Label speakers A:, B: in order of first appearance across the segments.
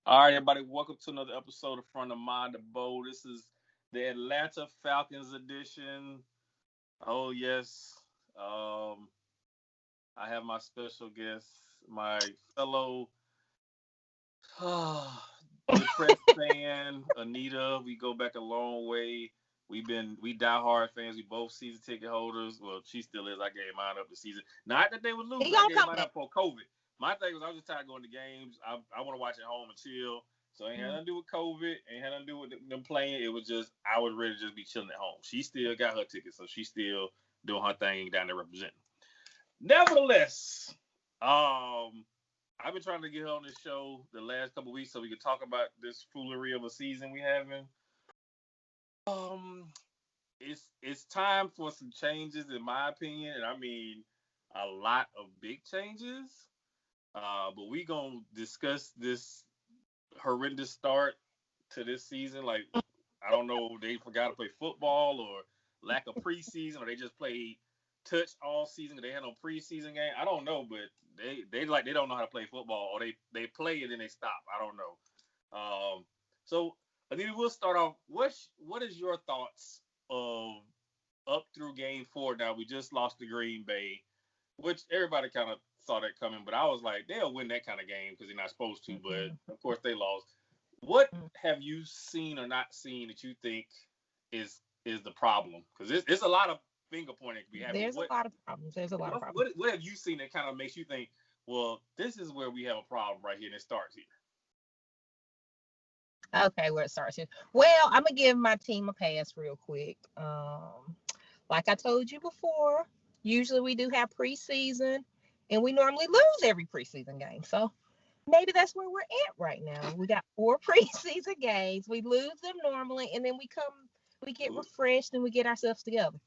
A: All right, everybody, welcome to another episode of Front of Mind the Bow. This is the Atlanta Falcons edition. Oh yes, I have my special guest, my fellow depressed fan, Anita. We go back a long way. We diehard fans. We both season ticket holders. Well, she still is. I gave mine up the season. Not that they would lose.
B: He
A: I
B: gonna
A: gave
B: come
A: mine
B: back.
A: up for COVID. My thing was I was just tired of going to games. I want to watch at home and chill. So it ain't had nothing to do with COVID. Ain't had nothing to do with them playing. It was just I was ready to just be chilling at home. She still got her ticket, so she's still doing her thing down there representing. Nevertheless, I've been trying to get her on this show the last couple weeks so we could talk about this foolery of a season we having. Um, it's time for some changes, in my opinion, and I mean a lot of big changes. But we gonna discuss this horrendous start to this season. Like I don't know, they forgot to play football or lack of preseason, or they just played touch all season. They had no preseason game. I don't know, but they don't know how to play football, or they play it and they stop. I don't know. So I mean, we'll start off. What is your thoughts of up through game 4? Now we just lost to Green Bay, which everybody kind of saw that coming, but I was like, they'll win that kind of game because they're not supposed to. But of course, they lost. What have you seen or not seen that you think is the problem? Because it's a lot of finger pointing to be happening.
B: There's a lot of problems. There's a lot of problems.
A: What have you seen that kind of makes you think, well, this is where we have a problem right here, and it starts here?
B: Okay, where it starts here. Well, I'm gonna give my team a pass real quick. Like I told you before, usually we do have preseason, and we normally lose every preseason game. So maybe that's where we're at right now. We got 4 preseason games. We lose them normally, and then we get refreshed, and we get ourselves together.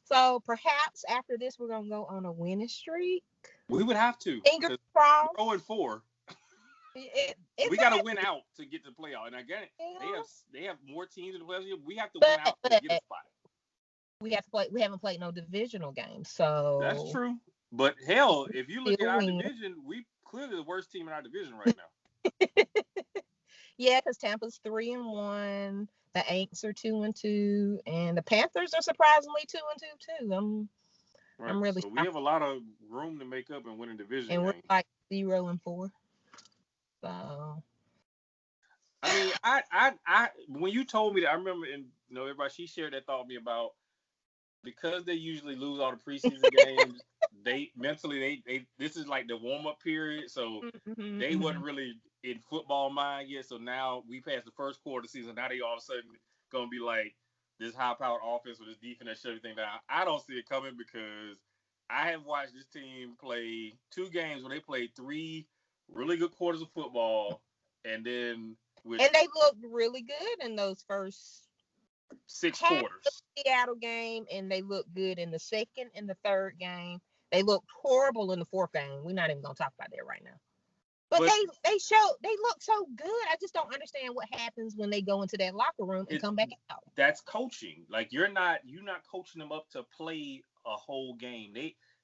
B: So perhaps after this, we're gonna go on a winning streak.
A: We would have to.
B: Fingers crossed.
A: 0-4. We got to win out to get to the playoff. And again, they have more teams in the playoffs. We have to win out to get a spot.
B: We have to play. We haven't played no divisional games, so
A: that's true. But hell, if you look at our division, we clearly the worst team in our division right now.
B: Yeah, because Tampa's 3-1, the Aints are 2-2, and the Panthers are surprisingly 2-2 too. I'm really.
A: So we have a lot of room to make up and win a division.
B: And we're like 0-4. So.
A: I mean, I when you told me that, I remember, and everybody she shared that thought with me about, because they usually lose all the preseason games. They mentally this is like the warm up period, so they wasn't really in football mind yet. So now we passed the first quarter of the season. Now they all of a sudden gonna be like this high powered offense with this defense that shut everything down. I don't see it coming because I have watched this team play 2 games where they played 3 really good quarters of football, and then
B: and they looked really good in those first
A: 6 quarters.
B: Seattle game, and they looked good in the second and the third game. They looked horrible in the 4th game. We're not even gonna talk about that right now. But they look so good. I just don't understand what happens when they go into that locker room and come back out.
A: That's coaching. Like you're not coaching them up to play a whole game.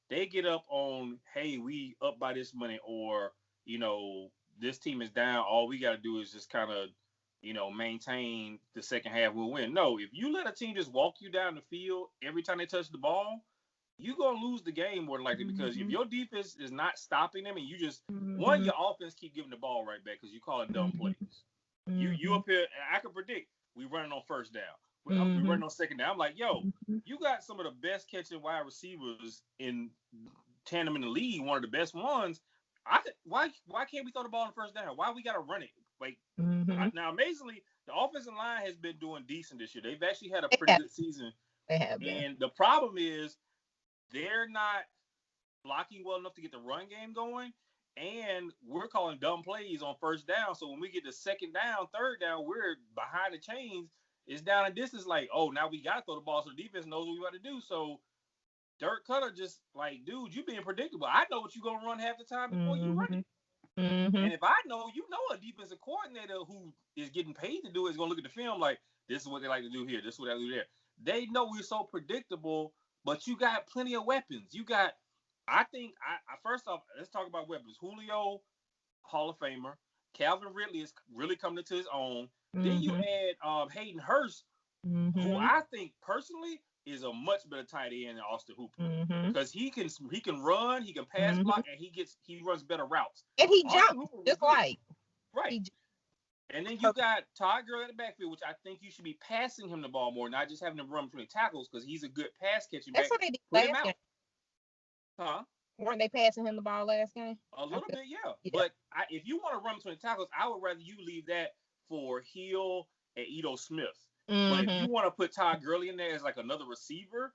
A: They get up on, hey, we up by this money, or this team is down. All we got to do is just kind of, maintain the second half. We'll win. No, if you let a team just walk you down the field every time they touch the ball, you're going to lose the game more than likely, because if your defense is not stopping them, and you just, your offense keep giving the ball right back because you call it dumb plays. You up here, and I can predict we running on first down. We running on second down. I'm like, yo, you got some of the best catching wide receivers in tandem in the league, one of the best ones. Why can't we throw the ball on first down? Why we got to run it? Like now, amazingly, the offensive line has been doing decent this year. They've actually had a pretty good season.
B: They have been.
A: And the problem is they're not blocking well enough to get the run game going, and we're calling dumb plays on first down. So when we get to second down, third down, we're behind the chains. It's down in distance. Like, oh, now we got to throw the ball so the defense knows what we got to do. So Dirk Cutter just like, dude, you being predictable. I know what you're going to run half the time before you run it. And if I know, a defensive coordinator who is getting paid to do it is going to look at the film like, this is what they like to do here. This is what they do there. They know we're so predictable, but you got plenty of weapons. You got, I think, first off, let's talk about weapons. Julio, Hall of Famer. Calvin Ridley is really coming into his own. Then you
B: Mm-hmm.
A: add Hayden Hurst, who
B: Mm-hmm.
A: I think personally is a much better tight end than Austin Hooper
B: Mm-hmm.
A: because he can run, he can pass
B: Mm-hmm.
A: block, and he runs better routes.
B: And he
A: Austin
B: jumped
A: Hooper was
B: just
A: good,
B: like
A: right?
B: he jumped
A: And then you
B: perfect.
A: got Todd Gurley in the backfield, which I think you should be passing him the ball more, not just having him run between tackles because he's a good pass catching
B: That's
A: back.
B: what they did
A: Put him
B: last game.
A: out, huh?
B: Weren't they passing him the ball last game?
A: A little bit, yeah.
B: Yeah.
A: But if you want to run between tackles, I would rather you leave that for Hill and Ito Smith. But if
B: Mm-hmm.
A: you want to put Todd Gurley in there as like another receiver,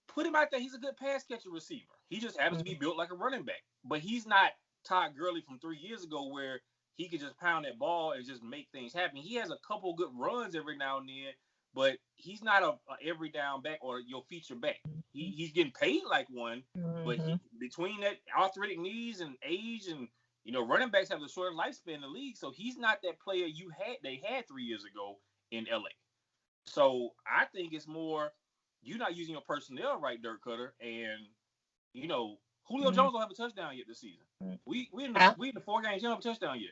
A: put him out there. He's a good pass catcher receiver. He just happens to be built like a running back. But he's not Todd Gurley from 3 years ago where he could just pound that ball and just make things happen. He has a couple good runs every now and then, but he's not a every down back or your feature back. He's getting paid like one, but
B: Mm-hmm.
A: he between that arthritic knees and age and running backs have the shorter lifespan in the league, so he's not that player they had 3 years ago in LA. So I think it's more you're not using your personnel right, Dirk Cutter, and Julio
B: Mm-hmm.
A: Jones don't have a touchdown yet this season. We
B: Huh?
A: in the 4 games, he don't have a touchdown yet.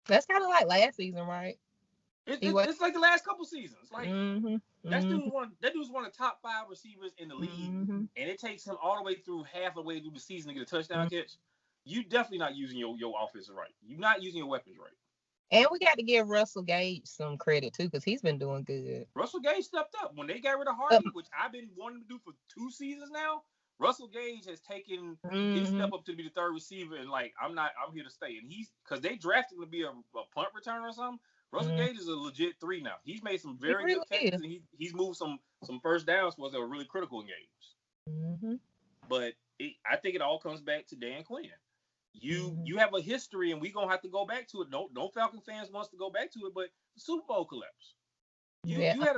B: That's kind of like last season, right? He was.
A: It's like the last couple seasons. Like
B: Mm-hmm.
A: that
B: Mm-hmm.
A: dude's one of the top 5 receivers in the league,
B: Mm-hmm.
A: and it takes him all the way through half the way through the season to get a touchdown catch. You definitely not using your offense right. You're not using your weapons right.
B: And we got to give Russell Gage some credit too, because he's been doing good.
A: Russell Gage stepped up when they got rid of
B: Um,
A: Hardy, which I've been wanting to do for 2 seasons now. Russell Gage has taken his
B: mm-hmm.
A: step up to be the third receiver, and I'm here to stay. And he's because they drafted him to be a punt returner or something. Russell
B: Mm-hmm.
A: Gage is a legit 3 now. He's made some
B: He
A: very
B: really
A: good catches,
B: is.
A: and he's moved some first downs for us that were really critical in games.
B: Mm-hmm.
A: But I think it all comes back to Dan Quinn.
B: Mm-hmm.
A: You have a history, and we're gonna have to go back to it. No Falcon fans wants to go back to it, but the Super Bowl collapse.
B: Yeah.
A: You had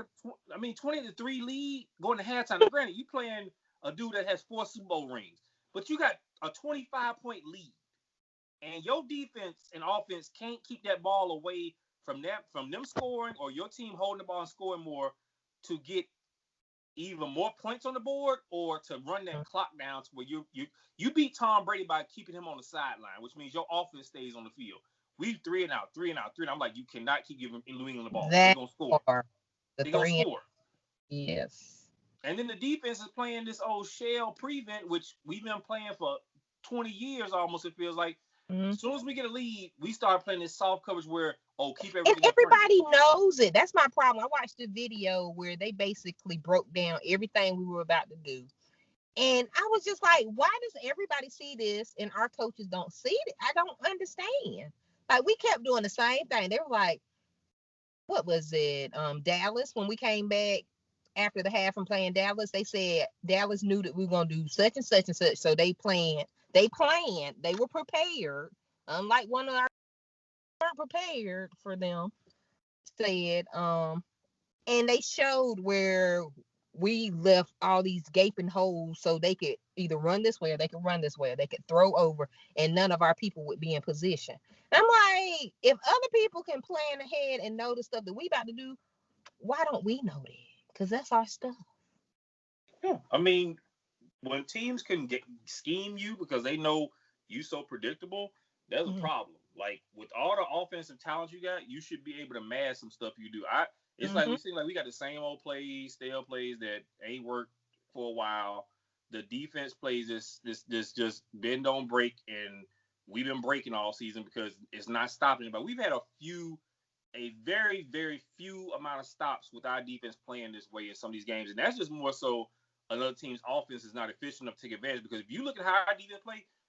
A: 20-3 lead going to halftime. Now, granted, you playing a dude that has 4 Super Bowl rings, but you got a 25-point lead, and your defense and offense can't keep that ball away from them scoring or your team holding the ball and scoring more to get even more points on the board or to run that clock down to where you beat Tom Brady by keeping him on the sideline, which means your offense stays on the field. We 3 and out. I'm like, you cannot keep giving New England the ball. They're
B: That
A: gonna score.
B: far. The
A: They're gonna
B: 3
A: score.
B: yes.
A: And then the defense is playing this old shell prevent, which we've been playing for 20 years almost, it feels like.
B: Mm-hmm.
A: As soon as we get a lead, we start playing this soft coverage where, keep
B: And
A: everything in front of
B: everybody knows it. That's my problem. I watched the video where they basically broke down everything we were about to do. And I was just like, why does everybody see this and our coaches don't see it? I don't understand. Like, we kept doing the same thing. They were like, what was it? Dallas, when we came back after the half from playing Dallas, they said Dallas knew that we were going to do such and such and such. So they planned, they were prepared. Unlike one of our weren't prepared for them, said, and they showed where we left all these gaping holes so they could either run this way or they could run this way or they could throw over and none of our people would be in position. And I'm like, if other people can plan ahead and know the stuff that we about to do, why don't we know that? Because that's our stuff.
A: Yeah. I mean, when teams can scheme you because they know you so predictable, that's a problem. Like with all the offensive talent you got, you should be able to mask some stuff you do. It's like we seem like we got the same old plays, stale plays that ain't worked for a while. The defense plays this just bend don't break, and we've been breaking all season because it's not stopping anybody. We've had a very, very few amount of stops with our defense playing this way in some of these games, and that's just more so another team's offense is not efficient enough to take advantage. Because if you look at how our defense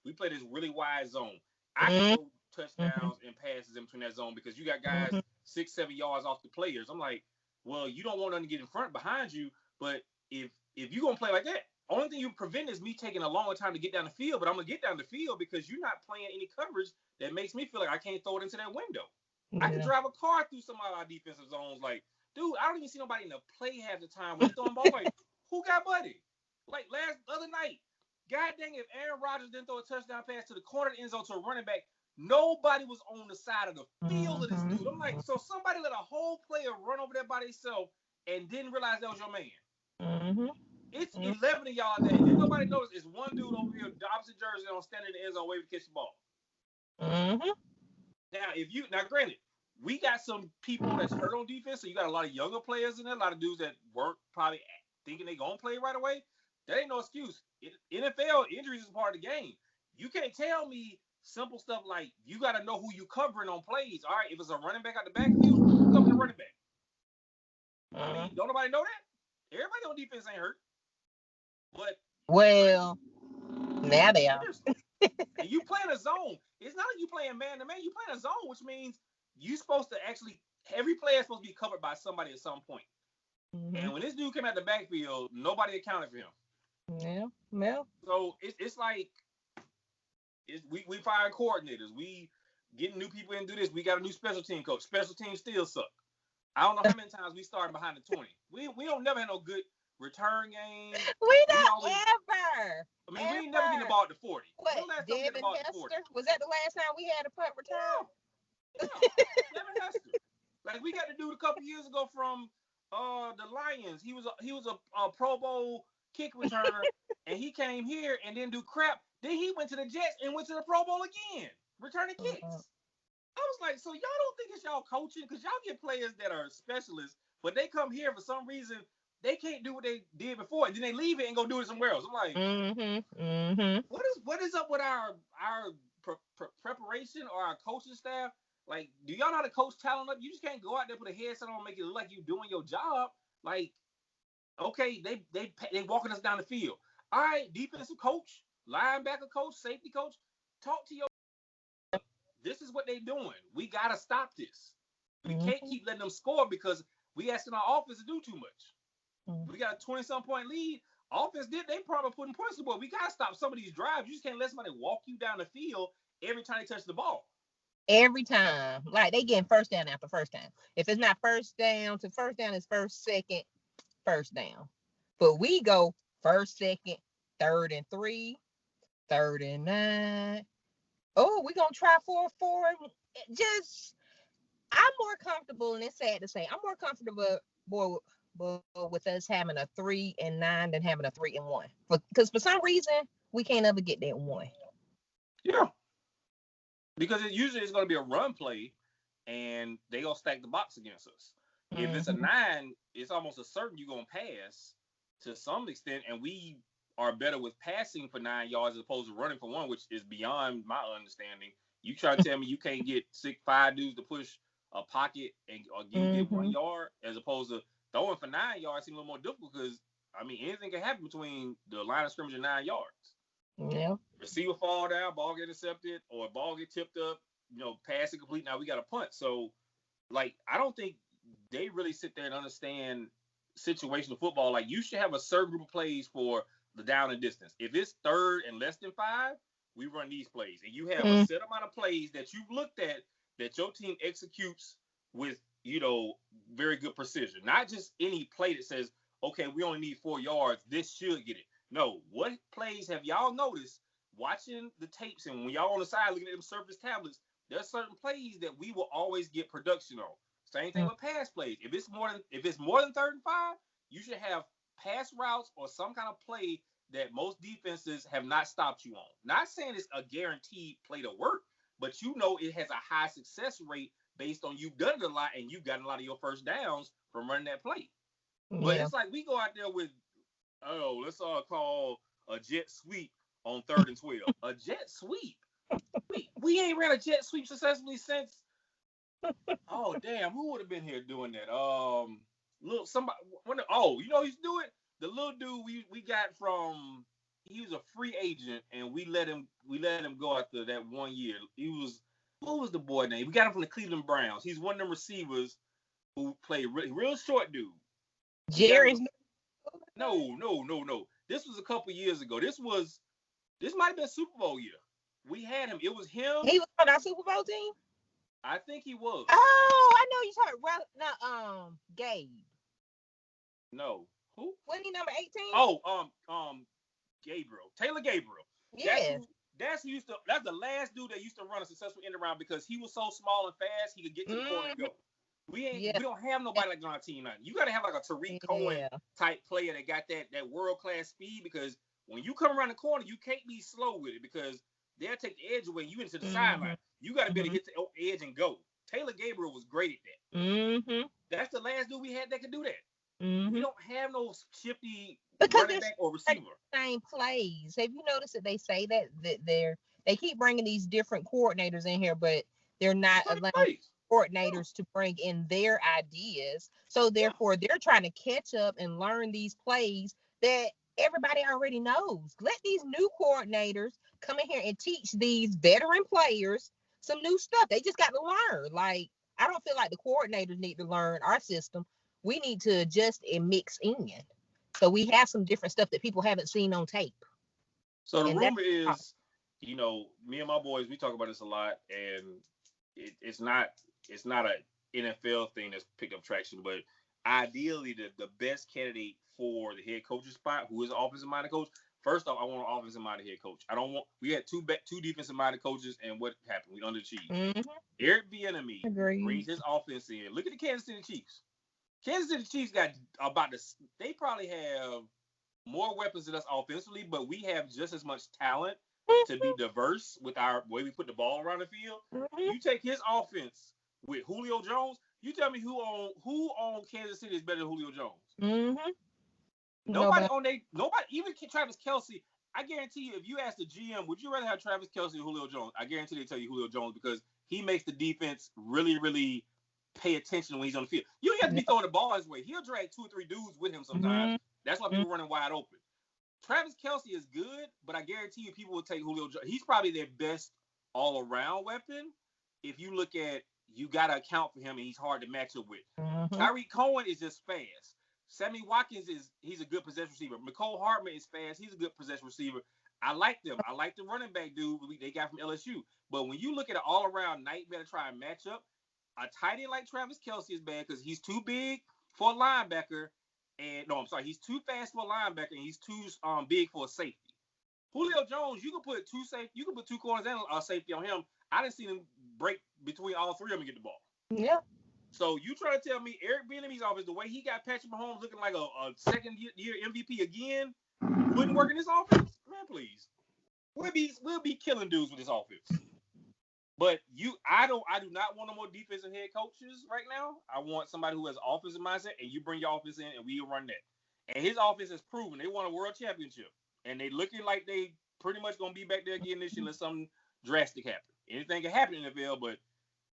A: we play this really wide zone. I can throw touchdowns and passes in between that zone because you got guys 6-7 yards off the players. I'm like, well, you don't want them to get in front behind you, but if you're gonna play like that, only thing you prevent is me taking a longer time to get down the field. But I'm gonna get down the field because you're not playing any coverage that makes me feel like I can't throw it into that window. I can drive a car through some of our defensive zones. Like, dude, I don't even see nobody in the play half the time when they're throwing ball. Like, who got Buddy? Like other night, God dang, if Aaron Rodgers didn't throw a touchdown pass to the corner of the end zone to a running back, nobody was on the side of the field of this dude. I'm like, so somebody let a whole player run over there by themselves and didn't realize that was your man. It's 11 of y'all there. And nobody knows it's one dude over here, the opposite jersey, on standing in the end zone waiting to catch the ball. Granted, we got some people that's hurt on defense, so you got a lot of younger players in there, a lot of dudes that weren't probably thinking they gonna play right away. That ain't no excuse. NFL injuries is part of the game. You can't tell me simple stuff like you got to know who you covering on plays. All right, if it's a running back out the backfield, who's covering the running back? I mean, don't nobody know that? Everybody on defense ain't hurt. But
B: now they are.
A: And you playing a zone. It's not like you playing man to man. You playing a zone, which means you supposed to actually every player is supposed to be covered by somebody at some point. And when this dude came out the backfield, nobody accounted for him.
B: Yeah.
A: So it's like we firing coordinators. We getting new people in to do this. We got a new special team coach. Special teams still suck. I don't know how many times we started behind the 20. We don't never have no good return game.
B: We don't ever.
A: I mean, we ain't never getting the ball at the 40.
B: What? Devin Hester? Was that the last time we had a punt return?
A: Yeah. Devin Hester. Like we got the dude a couple years ago from the Lions. He was a Pro Bowl kick returner, and he came here and didn't do crap. Then he went to the Jets and went to the Pro Bowl again, returning kicks. I was like, so y'all don't think it's y'all coaching? Because y'all get players that are specialists, but they come here for some reason, they can't do what they did before, and then they leave it and go do it somewhere else. I'm like, what is up with our preparation or our coaching staff? Like, do y'all know how to coach talent up? You just can't go out there, put a headset on, make it look like you're doing your job. Like, okay, they walking us down the field. All right, defensive coach, linebacker coach, safety coach, talk to your. This is what they doing. We gotta stop this. We can't keep letting them score because we asking our offense to do too much. We got a 20-some point lead. Offense they probably putting points to the board. We gotta stop some of these drives. You just can't let somebody walk you down the field every time they touch the ball.
B: Every time. Like they getting first down after first down. If it's not first down to first down, it's first, second, first down. But we go first, second, 3rd and 3, 3rd and 9. Oh, we're gonna try 4-4. Just I'm more comfortable, and it's sad to say, I'm more comfortable with us having a 3 and 9 than having a 3 and 1. Because for some reason we can't ever get that 1.
A: Yeah. Because usually it's going to be a run play, and they gonna stack the box against us. If it's a 9, it's almost a certain you're gonna pass to some extent, and we are better with passing for 9 yards as opposed to running for 1, which is beyond my understanding. You try to tell me you can't get 6'5" dudes to push a pocket or get 1 yard as opposed to throwing for 9 yards seems a little more difficult because, I mean, anything can happen between the line of scrimmage and 9 yards.
B: Yeah.
A: Receiver fall down, ball get intercepted, or ball get tipped up, pass incomplete. Now we got a punt. So, like, I don't think they really sit there and understand situational football. Like, you should have a certain group of plays for the down and distance. If it's 3rd and less than 5, we run these plays. And you have a set amount of plays that you've looked at that your team executes with, very good precision. Not just any play that says, okay, we only need 4 yards. This should get it. No, what plays have y'all noticed watching the tapes and when y'all on the side looking at them surface tablets, there's certain plays that we will always get production on. Same thing with pass plays. If it's more than 3rd and 5, you should have pass routes or some kind of play that most defenses have not stopped you on. Not saying it's a guaranteed play to work, but it has a high success rate based on you've done it a lot and you've gotten a lot of your first downs from running that play. Yeah. But it's like we go out there with, let's all call a jet sweep on 3rd and 12. A jet sweep? We ain't ran a jet sweep successfully since. Oh damn! Who would have been here doing that? Somebody. Who's doing it? The little dude we got from. He was a free agent, and we let him go after that 1 year. What was the boy name? We got him from the Cleveland Browns. He's one of them receivers who played real short dude.
B: Jerry.
A: No. This was a couple years ago. This might have been Super Bowl year. We had him. It was him.
B: He was on our Super Bowl team?
A: I think he was.
B: Oh, I know you talking about Gabe.
A: No. Who?
B: Wasn't he number 18?
A: Oh, Gabriel. Taylor Gabriel.
B: Yeah.
A: That's the last dude that used to run a successful end around because he was so small and fast he could get to the corner and go. We don't have nobody like that on our team now. You gotta have like a Tariq Cohen type player that got that world class speed because when you come around the corner, you can't be slow with it because they'll take the edge away. You into the sideline. You got to be able to hit the edge and go. Taylor Gabriel was great at that.
B: Mm-hmm.
A: That's the last dude we had that could do that.
B: Mm-hmm.
A: We don't have no shifty
B: because
A: running back or receiver.
B: Same plays. Have you noticed that they say that they keep bringing these different coordinators in here, but they're not allowing coordinators to bring in their ideas. So therefore, they're trying to catch up and learn these plays that everybody already knows. Let these new coordinators come in here and teach these veteran players some new stuff. They just got to learn. Like, I don't feel like the coordinators need to learn our system. We need to adjust and mix in. So we have some different stuff that people haven't seen on tape.
A: So the rumor is, you know, me and my boys, we talk about this a lot, and it's not an NFL thing that's picked up traction, but ideally the best candidate for the head coach's spot, who is an offensive-minded coach, first off, I want an offensive-minded head coach. We had two defensive-minded coaches, and what happened? We underachieved.
B: Mm-hmm.
A: Eric Bieniemy brings his offense in. Look at the Kansas City Chiefs. Kansas City Chiefs they probably have more weapons than us offensively, but we have just as much talent to be diverse with our way we put the ball around the field.
B: Mm-hmm.
A: You take his offense with Julio Jones, you tell me who on Kansas City is better than Julio Jones?
B: Mm-hmm.
A: Nobody, even Travis Kelce. I guarantee you, if you ask the GM, would you rather have Travis Kelce or Julio Jones? I guarantee they tell you Julio Jones because he makes the defense really, really pay attention when he's on the field. You don't have to be throwing the ball his way. He'll drag 2 or 3 dudes with him sometimes.
B: Mm-hmm.
A: That's why people running wide open. Travis Kelce is good, but I guarantee you people will take Julio Jones. He's probably their best all-around weapon. If you look at, you got to account for him, and he's hard to match up with.
B: Mm-hmm.
A: Tyreek Cohen is just fast. Sammy Watkins he's a good possession receiver. Mecole Hardman is fast. He's a good possession receiver. I like them. I like the running back dude they got from LSU. But when you look at an all-around nightmare to try and match up, a tight end like Travis Kelce is bad because he's too big for a linebacker. He's too fast for a linebacker, and he's too big for a safety. Julio Jones, you can put two corners and a safety on him. I didn't see him break between all three of them and get the ball.
B: Yeah.
A: So you try to tell me Eric Bieniemy's offense, the way he got Patrick Mahomes looking like a second year MVP again, wouldn't work in this offense? Man, please. We'll be killing dudes with this offense. But I do not want no more defensive head coaches right now. I want somebody who has offensive mindset, and you bring your offense in, and we run that. And his offense has proven they won a world championship, and they looking like they pretty much gonna be back there again this year unless something drastic happen. Anything can happen in the NFL, but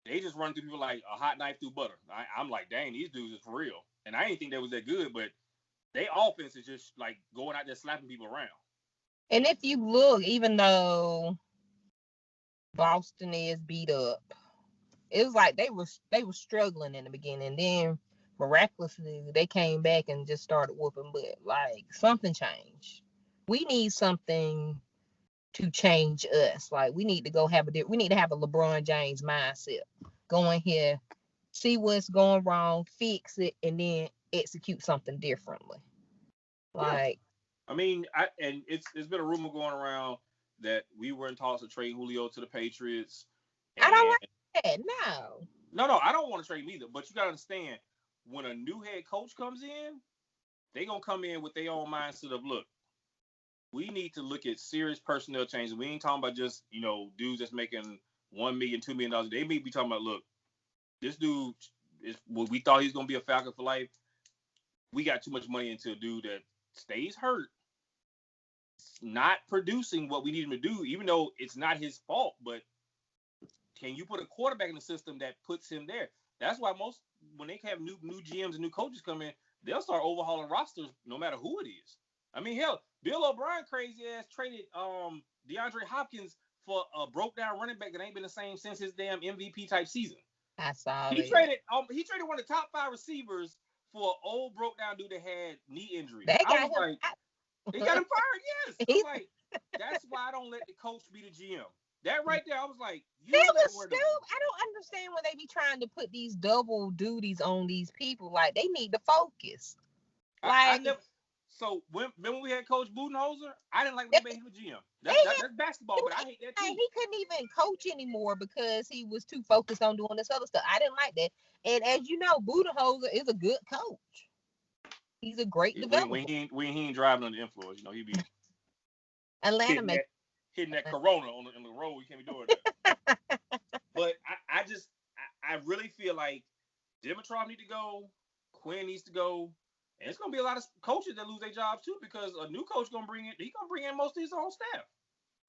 A: they just run through people like a hot knife through butter. I'm like, dang, these dudes is for real. And I didn't think that was that good, but their offense is just like going out there slapping people around.
B: And if you look, even though Boston is beat up, it was like they were struggling in the beginning. Then miraculously they came back and just started whooping butt. Like something changed. We need something to change us. Like we need to have a LeBron James mindset. Go in here, see what's going wrong, fix it, and then execute something differently. Like,
A: I mean, it's been a rumor going around that we were in talks to trade Julio to the Patriots.
B: I don't like that.
A: No, I don't want to trade him either. But you gotta understand, when a new head coach comes in, they gonna come in with their own mindset of, look, we need to look at serious personnel changes. We ain't talking about just, dudes that's making $1 million, $2 million. They may be talking about, look, this dude we thought he was gonna be a Falcon for life. We got too much money into a dude that stays hurt, not producing what we need him to do, even though it's not his fault. But can you put a quarterback in the system that puts him there? That's why when they have new GMs and new coaches come in, they'll start overhauling rosters no matter who it is. I mean, hell, Bill O'Brien crazy ass traded DeAndre Hopkins for a broke down running back that ain't been the same since his damn MVP type season.
B: I saw
A: he traded one of the top 5 receivers for an old broke down dude that had knee injury. They got him fired. Yes. I was like, that's why I don't let the coach be the GM. That right there, I was like,
B: that was stupid. I don't understand when they be trying to put these double duties on these people. Like they need to focus.
A: So when we had Coach Budenholzer, I didn't like when they made him a GM. That's basketball, but I hate that too.
B: He couldn't even coach anymore because he was too focused on doing this other stuff. I didn't like that. And as you know, Budenholzer is a good coach. He's a great developer.
A: When he ain't driving under influence, he be
B: Atlanta
A: hitting that Corona on the road. You can't be doing that. But I really feel like Dimitrov need to go, Quinn needs to go, and it's gonna be a lot of coaches that lose their jobs too because a new coach gonna bring in most of his own staff.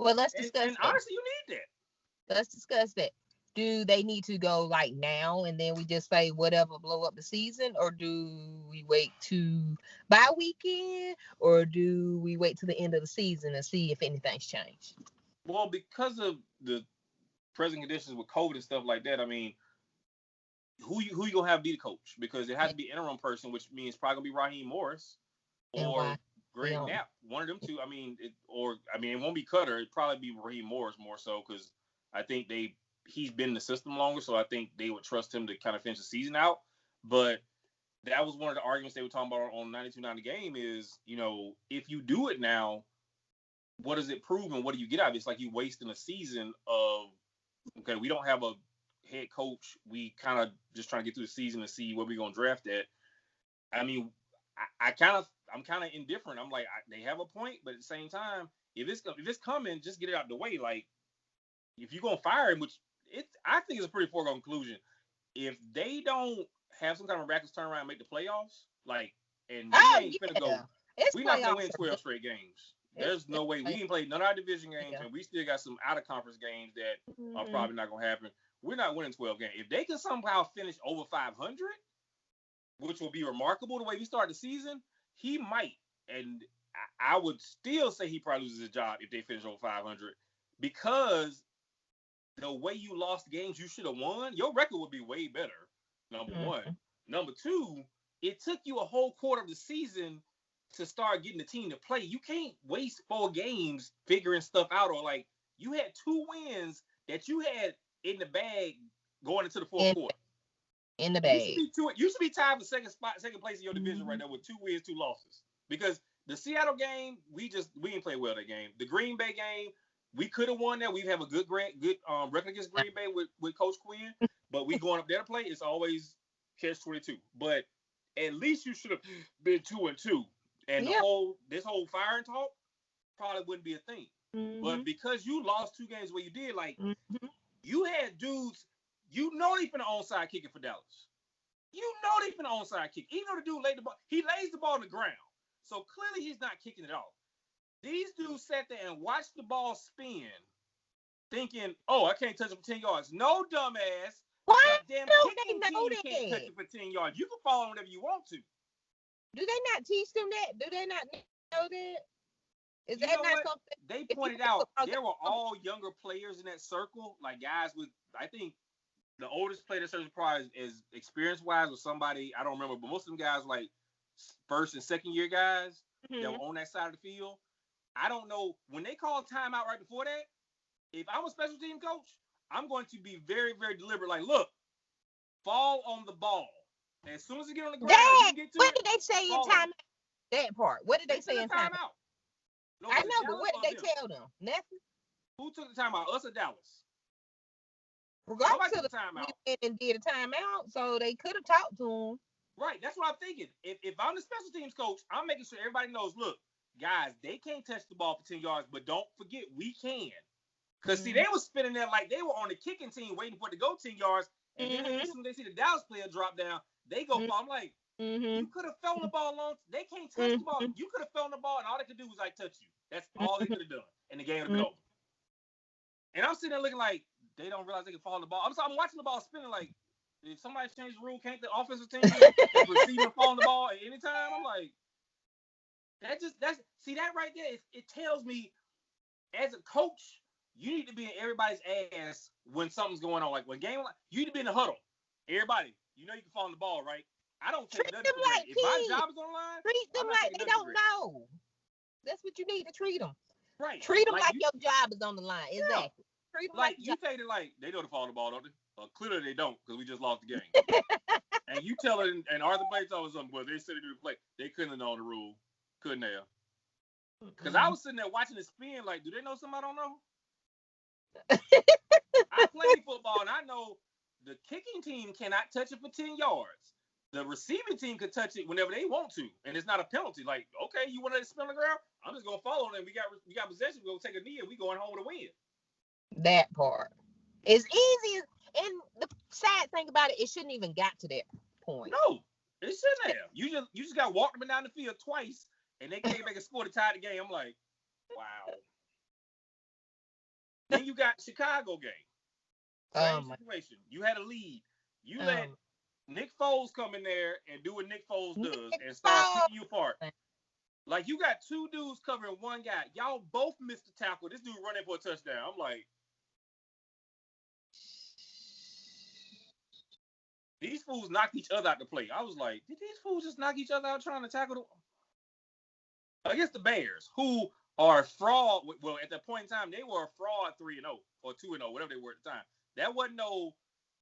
B: Well, let's discuss
A: and honestly, you need that.
B: Let's discuss that. Do they need to go like now and then we just say whatever blow up the season, or do we wait to bye weekend, or do we wait to the end of the season and see if anything's changed?
A: Well, because of the present conditions with COVID and stuff like that, I mean, who you gonna have be the coach? Because it has to be interim person, which means probably gonna be Raheem Morris or Greg Knapp, one of them two. I mean, it won't be Cutter. It'd probably be Raheem Morris more so because I think he's been in the system longer, so I think they would trust him to kind of finish the season out. But that was one of the arguments they were talking about on 92.9 Game is, if you do it now, what does it prove and what do you get out of it? It's like you wasting a season of, okay, we don't have a head coach. We kind of just trying to get through the season and see what we're going to draft at. I mean, I'm kind of indifferent. I'm like, they have a point, but at the same time, if it's coming, just get it out the way. Like, if you're going to fire him, I think it's a pretty foregone conclusion. If they don't have some kind of miraculous turnaround and make the playoffs, and we ain't finna go, we're not going to win 12 straight games. There's no way. We didn't play none of our division games, and we still got some out-of-conference games that are probably not going to happen. We're not winning 12 games. If they can somehow finish over 500, which will be remarkable the way we start the season, he might. And I would still say he probably loses his job if they finish over 500 because the way you lost games you should have won, your record would be way better, number one. Number two, it took you a whole quarter of the season to start getting the team to play. You can't waste 4 games figuring stuff out, or you had 2 wins that you had in the bag going into the fourth quarter.
B: In the bag.
A: You should be tied for second place in your division right now with 2 wins, 2 losses. Because the Seattle game, we didn't play well that game. The Green Bay game, we could have won that. We have a good record against Green Bay with Coach Quinn, but we going up there to play. It's always catch-22. But at least you should have been 2-2. And this whole firing talk probably wouldn't be a thing. But because you lost 2 games where you did, you had dudes, they finna onside kick it for Dallas. They finna onside kick. Even though the dude laid the ball, he lays the ball on the ground. So clearly he's not kicking it off. These dudes sat there and watched the ball spin, thinking, "Oh, I can't touch it for 10 yards." No, dumbass.
B: Why
A: damn
B: don't they
A: kicking
B: know
A: team
B: that?
A: can't touch it for 10 yards. You can fall on whatever you want to.
B: Do they not teach them that? Do they not know that? Is that not something?
A: They pointed out there were all younger players in that circle, like guys with, I think the oldest player that serves probably is experience-wise with somebody, I don't remember, but most of them guys like first and second year guys that were on that side of the field. I don't know. When they call timeout right before that, if I'm a special team coach, I'm going to be very, very deliberate. Like, look, fall on the ball. And as soon as you get on the ground, you get to
B: what did they say in timeout? That part. What did they say in timeout?
A: No,
B: I know, but what did they tell them? Nothing.
A: Who took the timeout? Us or Dallas?
B: Regardless of the timeout. And did a timeout, so they could have talked to them.
A: Right. That's what I'm thinking. If I'm the special teams coach, I'm making sure everybody knows, look, guys, they can't touch the ball for 10 yards, but don't forget, we can. Because, see, they were spinning there like they were on the kicking team waiting for it to go 10 yards, and then as soon as they see the Dallas player drop down, they go fall. I'm like, you could have thrown the ball long. They can't touch the ball. You could have thrown the ball, and all they could do was, touch you. That's all they could have done, and the game would have been over. And I'm sitting there looking like they don't realize they can fall on the ball. I'm watching the ball spinning like, if somebody changed the rule, can't the offensive team receiver fall on the ball at any time? I'm like, that right there, it tells me, as a coach, you need to be in everybody's ass when something's going on. Like when you need to be in the huddle. Everybody, you can fall on the ball, right? I don't take nothing for granted. If my job is on the line,
B: treat them like they don't know. That's what you need to treat them.
A: Right.
B: Treat them like your job is on the line.
A: Yeah.
B: Exactly. Treat them
A: like you take it like they know to fall on the ball, don't they? Clearly they don't, because we just lost the game. And you tell it, and Arthur Blake told us something, but they said they do the play. They couldn't have known the rule. Couldn't have. Because I was sitting there watching it spin, like, do they know something I don't know? I played football, and I know the kicking team cannot touch it for 10 yards. The receiving team could touch it whenever they want to, and it's not a penalty. Like, okay, you want to spin on the ground? I'm just going to follow them. We got possession. We're going to take a knee, and we going home with a win.
B: That part. As easy as, And the sad thing about it shouldn't even got to that point.
A: No, it shouldn't have. You just got walked up and down the field twice, and they came back and scored to tie the game. I'm like, wow. Then you got Chicago game. Same situation. You had a lead. You let Nick Foles come in there and do what Nick Foles does and start picking you apart. Like, you got two dudes covering one guy. Y'all both missed the tackle. This dude running for a touchdown. I'm like, these fools knocked each other out the play. I was like, did these fools just knock each other out trying to tackle against the Bears, who are fraud? Well, at that point in time, they were a fraud 3-0 or 2-0, whatever they were at the time. That wasn't no.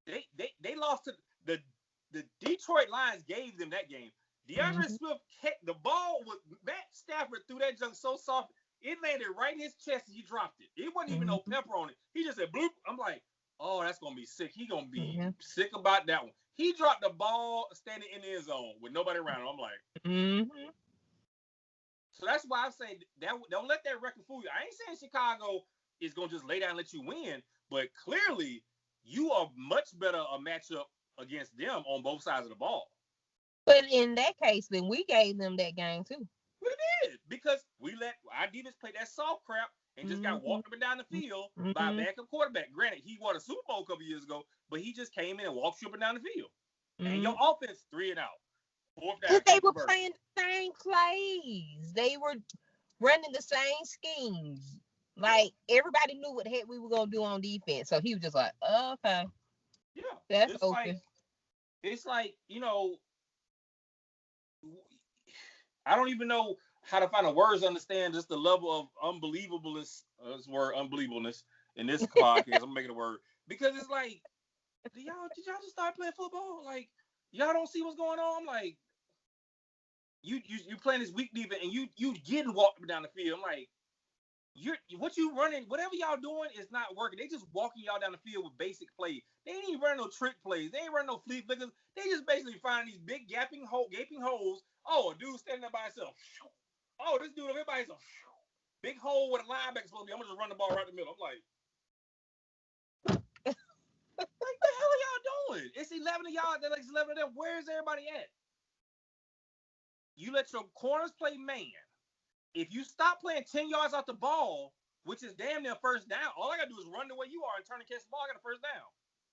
A: They lost to the Detroit Lions. Gave them that game. DeAndre Swift kept the ball with Matt Stafford threw that junk so soft it landed right in his chest and he dropped it. It wasn't even no pepper on it. He just said bloop. I'm like, oh, that's gonna be sick. He gonna be sick about that one. He dropped the ball standing in the end zone with nobody around him. I'm like, So that's why I'm saying that don't let that record fool you. I ain't saying Chicago is gonna just lay down and let you win, but clearly you are much better a matchup against them on both sides of the ball.
B: But in that case, then we gave them that game too.
A: We did, because we let our defense play that soft crap and just got walked up and down the field by a backup quarterback. Granted, he won a Super Bowl a couple years ago, but he just came in and walked you up and down the field. And your offense 3 and out.
B: Because they were playing the same plays. They were running the same schemes. Like, everybody knew what the heck we were going to do on defense. So he was just like, oh, okay.
A: Yeah.
B: That's it's okay.
A: It's like, you know, I don't even know how to find the words to understand just the level of unbelievableness, this word unbelievableness in this podcast. I'm making a word. Because it's like, did y'all just start playing football? Like, y'all don't see what's going on? I'm like, you playing this weak defense and you getting walked down the field. I'm like, what you running, whatever y'all doing is not working. They just walking y'all down the field with basic plays. They ain't even running no trick plays. They ain't running no flea flickers. They just basically finding these big gaping holes. Oh, a dude standing there by himself. Oh, this dude over here by himself. Big hole where the linebacker supposed to be. I'm gonna just run the ball right in the middle. I'm like, what the hell are y'all doing? It's 11 of y'all. There's like 11 of them. Where's everybody at? You let your corners play man. If you stop playing 10 yards off the ball, which is damn near first down, all I got to do is run the way you are and turn and catch the ball. I got a first down.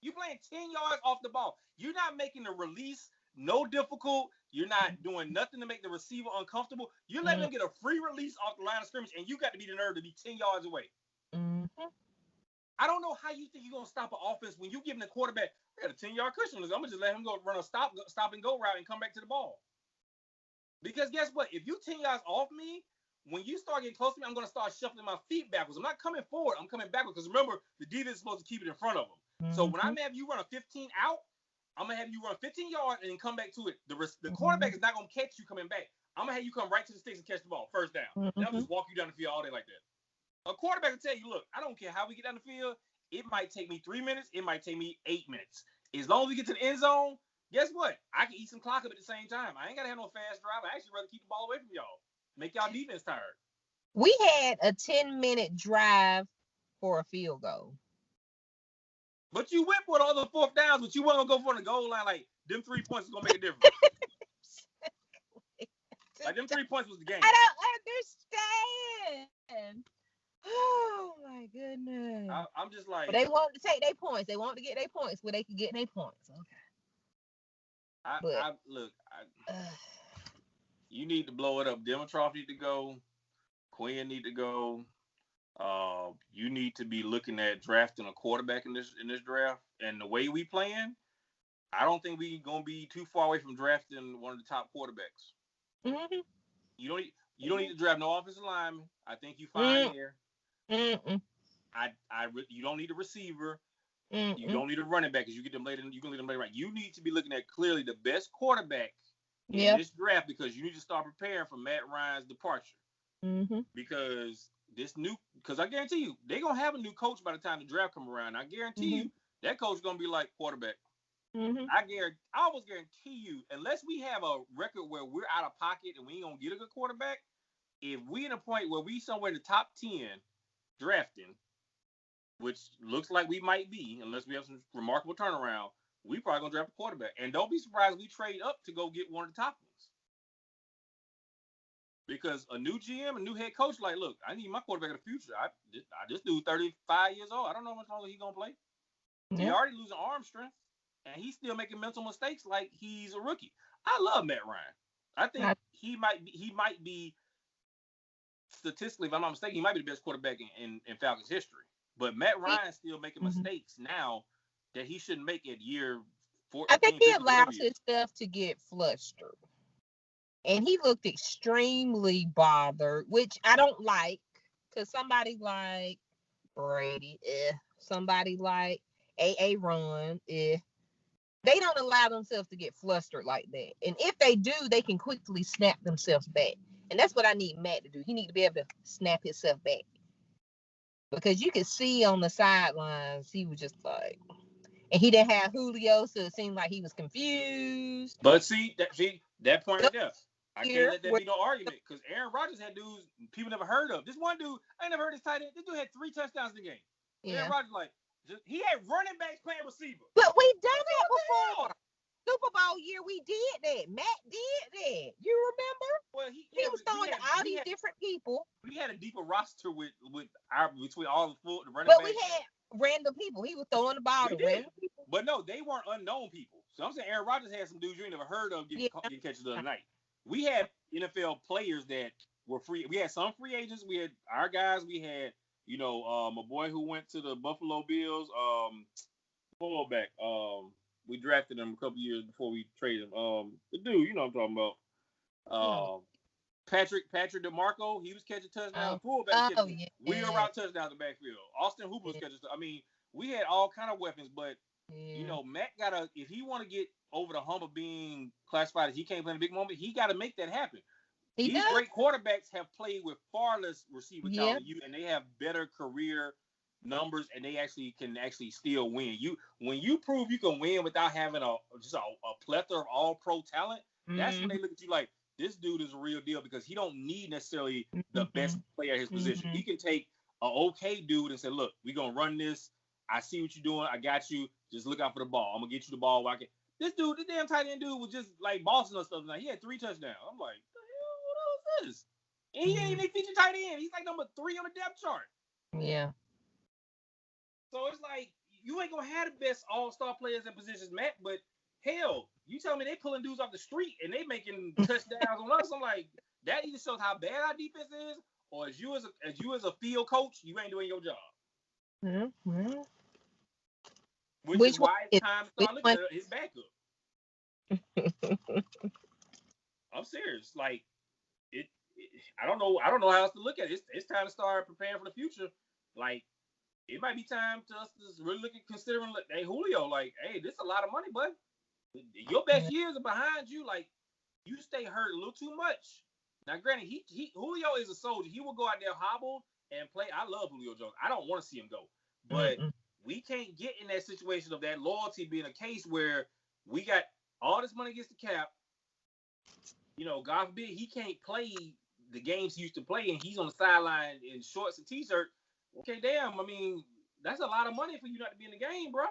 A: You playing 10 yards off the ball. You're not making the release no difficult. You're not doing nothing to make the receiver uncomfortable. You're letting them get a free release off the line of scrimmage, and you got to be the nerve to be 10 yards away. I don't know how you think you're going to stop an offense when you're giving the quarterback, I got a 10-yard cushion. I'm going to just let him go run a stop and go route and come back to the ball. Because guess what? If you 10 yards off me, when you start getting close to me, I'm going to start shuffling my feet backwards. I'm not coming forward. I'm coming backwards. Because remember, the defense is supposed to keep it in front of them. So when I'm having you run a 15 out, I'm going to have you run 15 yards and then come back to it. The quarterback is not going to catch you coming back. I'm going to have you come right to the sticks and catch the ball. First down. And I'll just walk you down the field all day like that. A quarterback will tell you, look, I don't care how we get down the field. It might take me 3 minutes. It might take me 8 minutes. As long as we get to the end zone, guess what? I can eat some clock up at the same time. I ain't got to have no fast drive. I actually rather keep the ball away from y'all. Make y'all defense tired.
B: We had a 10-minute drive for a field goal.
A: But you went for all the fourth downs, but you wasn't going to go for the goal line. Like, them 3 points is going to make a difference. Like, them 3 points was the game.
B: I don't understand. Oh, my goodness.
A: I'm just like.
B: But they want to take their points. They want to get their points where they can get their points. Okay.
A: You need to blow it up. Dimitrov need to go. Quinn need to go. You need to be looking at drafting a quarterback in this draft. And the way we playing, I don't think we gonna be too far away from drafting one of the top quarterbacks. You don't need to draft no offensive lineman. I think you fine there. You don't need a receiver. You don't need a running back because you get them later. You can lead them later. Right. You need to be looking at clearly the best quarterback in this draft because you need to start preparing for Matt Ryan's departure. Because I guarantee you they're gonna have a new coach by the time the draft come around. I guarantee you that coach is gonna be like quarterback. I almost guarantee you, unless we have a record where we're out of pocket and we ain't gonna get a good quarterback, if we in a point where we somewhere in the top 10 drafting, which looks like we might be, unless we have some remarkable turnaround, we probably gonna draft a quarterback. And don't be surprised if we trade up to go get one of the top ones. Because a new GM, a new head coach, like, look, I need my quarterback in the future. I just do 35 years old. I don't know how much longer he's gonna play. Yeah. He already losing arm strength, and he's still making mental mistakes like he's a rookie. I love Matt Ryan. I think he might be statistically, if I'm not mistaken, he might be the best quarterback in Falcons history. But Matt Ryan's still making mistakes now that he shouldn't make at year 14.
B: I think he allows himself to get flustered. And he looked extremely bothered, which I don't like, because somebody like Brady, somebody like A.A. Ron, they don't allow themselves to get flustered like that. And if they do, they can quickly snap themselves back. And that's what I need Matt to do. He needs to be able to snap himself back. Because you could see on the sidelines, he was just like, and he didn't have Julio, so it seemed like he was confused.
A: But see that point right there. I can't let that be no argument, because Aaron Rodgers had dudes people never heard of. This one dude, I ain't never heard this tight end. This dude had 3 touchdowns in the game. Yeah. Aaron Rodgers, he had running backs playing receiver.
B: But we've done that before. Super Bowl year, we did that. Matt did that. You remember?
A: Well,
B: he was throwing all these different people.
A: We had a deeper roster with between all the running
B: backs. But
A: we
B: had random people. He was throwing the ball to random people.
A: But no, they weren't unknown people. So I'm saying Aaron Rodgers had some dudes you ain't never heard of getting catches the other night. We had NFL players that were free. We had some free agents. We had our guys. We had, a boy who went to the Buffalo Bills, fullback. We drafted him a couple years before we traded him. The dude, you know what I'm talking about. Patrick DeMarco, he was catching touchdowns. Fullback catching wheel route touchdowns in the backfield. Austin Hooper was catching. I mean, we had all kind of weapons, but Matt gotta, if he want to get over the hump of being classified as he can't play in a big moment, he got to make that happen. These great quarterbacks have played with far less receiver talent than you, and they have better career numbers, and they can still win. When you prove you can win without having a plethora of all pro talent, that's when they look at you like, this dude is a real deal, because he don't need necessarily the best player at his position. He can take an okay dude and say, look, we're gonna run this. I see what you're doing. I got you. Just look out for the ball. I'm gonna get you the ball. This damn tight end dude was just like bossing us stuff. Like, he had 3 touchdowns. I'm like, the hell, what is this? And he ain't even featured tight end. He's like number 3 on the depth chart.
B: Yeah.
A: So it's like, you ain't gonna have the best all-star players in positions, Matt. But hell, you tell me they pulling dudes off the street and they making touchdowns on us. I'm like, that either shows how bad our defense is, or as you as a field coach, you ain't doing your job.
B: Mm-hmm.
A: Which is why it's time to start looking at his backup. I'm serious. Like, I don't know how else to look at it. It's time to start preparing for the future. Like, it might be time to us to really look at considering, hey, Julio, like, hey, this is a lot of money, bud. Your best years are behind you. Like, you stay hurt a little too much. Now, granted, Julio is a soldier. He will go out there hobble and play. I love Julio Jones. I don't want to see him go. But we can't get in that situation of that loyalty being a case where we got all this money against the cap. God forbid, he can't play the games he used to play, and he's on the sideline in shorts and t-shirt. Okay, damn. I mean, that's a lot of money for you not to be in the game, bro.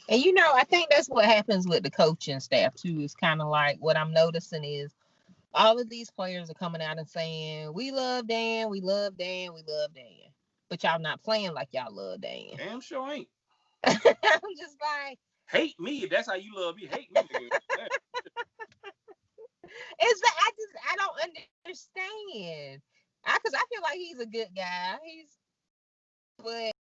B: And I think that's what happens with the coaching staff too. It's kind of like, what I'm noticing is all of these players are coming out and saying, we love Dan, we love Dan, we love Dan. But y'all not playing like y'all love Dan.
A: Damn sure ain't.
B: I'm just like,
A: hate me if that's how you love me. Hate me.
B: It's that I don't understand. Because I feel like he's a good guy. But